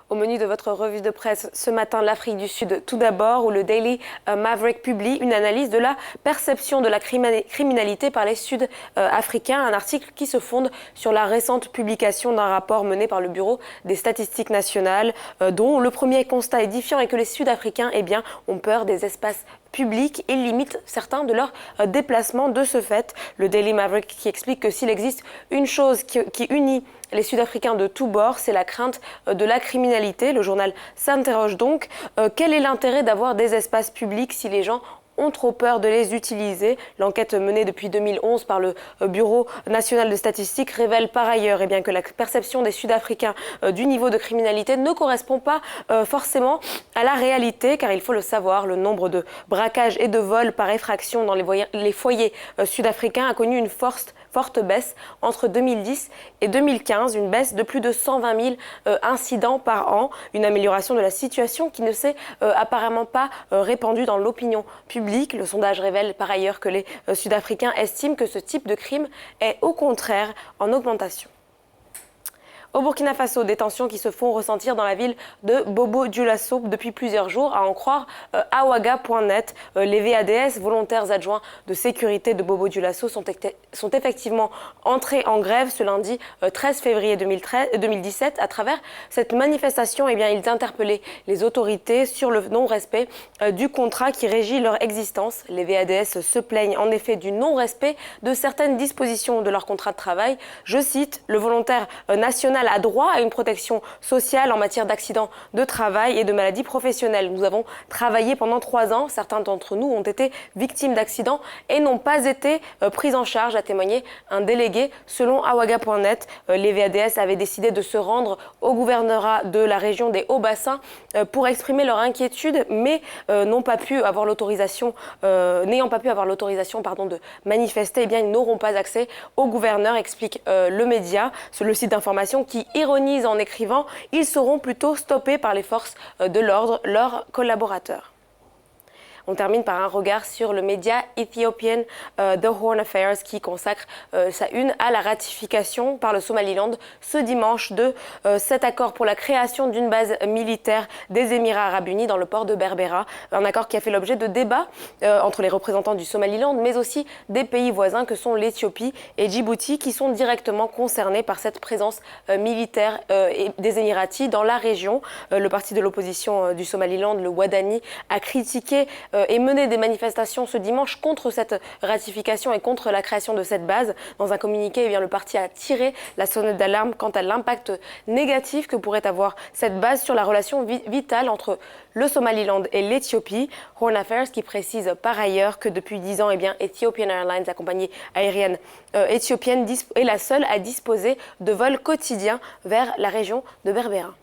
Au menu de votre revue de presse ce matin, l'Afrique du Sud tout d'abord, où le Daily Maverick publie une analyse de la perception de la criminalité par les Sud-Africains, un article qui se fonde sur la récente publication d'un rapport mené par le Bureau des statistiques nationales, dont le premier constat édifiant est que les Sud-Africains ont peur des espaces publics et limitent certains de leurs déplacements. De ce fait, le Daily Maverick qui explique que s'il existe une chose qui unit les Sud-Africains de tous bords, c'est la crainte de la criminalité. Le journal s'interroge donc, quel est l'intérêt d'avoir des espaces publics si les gens ont trop peur de les utiliser? L'enquête menée depuis 2011 par le Bureau national de statistiques révèle par ailleurs que la perception des Sud-Africains du niveau de criminalité ne correspond pas forcément à la réalité, car il faut le savoir, le nombre de braquages et de vols par effraction dans les foyers sud-africains a connu une forte baisse entre 2010 et 2015, une baisse de plus de 120 000 incidents par an, une amélioration de la situation qui ne s'est apparemment pas répandue dans l'opinion publique. Le sondage révèle par ailleurs que les Sud-Africains estiment que ce type de crime est au contraire en augmentation. Au Burkina Faso, des tensions qui se font ressentir dans la ville de Bobo-Dioulasso depuis plusieurs jours, à en croire Awaga.net. Les VADS, volontaires adjoints de sécurité de Bobo-Dioulasso, sont effectivement entrés en grève ce lundi 13 février 2017. À travers cette manifestation, ils interpellaient les autorités sur le non-respect du contrat qui régit leur existence. Les VADS se plaignent en effet du non-respect de certaines dispositions de leur contrat de travail. Je cite, le volontaire national a droit à une protection sociale en matière d'accidents de travail et de maladies professionnelles. Nous avons travaillé pendant 3 ans. Certains d'entre nous ont été victimes d'accidents et n'ont pas été pris en charge, a témoigné un délégué. Selon Awaga.net, les VADS avaient décidé de se rendre au gouvernorat de la région des Hauts-Bassins pour exprimer leur inquiétude, mais n'ayant pas pu avoir l'autorisation de manifester, ils n'auront pas accès au gouverneur, explique le média, le site d'information qui ironise en écrivant « Ils seront plutôt stoppés par les forces de l'ordre, leurs collaborateurs ». On termine par un regard sur le média Ethiopian The Horn Affairs qui consacre sa une à la ratification par le Somaliland ce dimanche de cet accord pour la création d'une base militaire des Émirats arabes unis dans le port de Berbera. Un accord qui a fait l'objet de débats entre les représentants du Somaliland mais aussi des pays voisins que sont l'Éthiopie et Djibouti qui sont directement concernés par cette présence militaire des Émiratis dans la région. Le parti de l'opposition du Somaliland, le Wadani, a critiqué et mener des manifestations ce dimanche contre cette ratification et contre la création de cette base. Dans un communiqué, le parti a tiré la sonnette d'alarme quant à l'impact négatif que pourrait avoir cette base sur la relation vitale entre le Somaliland et l'Éthiopie. Horn Affairs qui précise par ailleurs que depuis 10 ans, Ethiopian Airlines, la compagnie aérienne éthiopienne, est la seule à disposer de vols quotidiens vers la région de Berbera.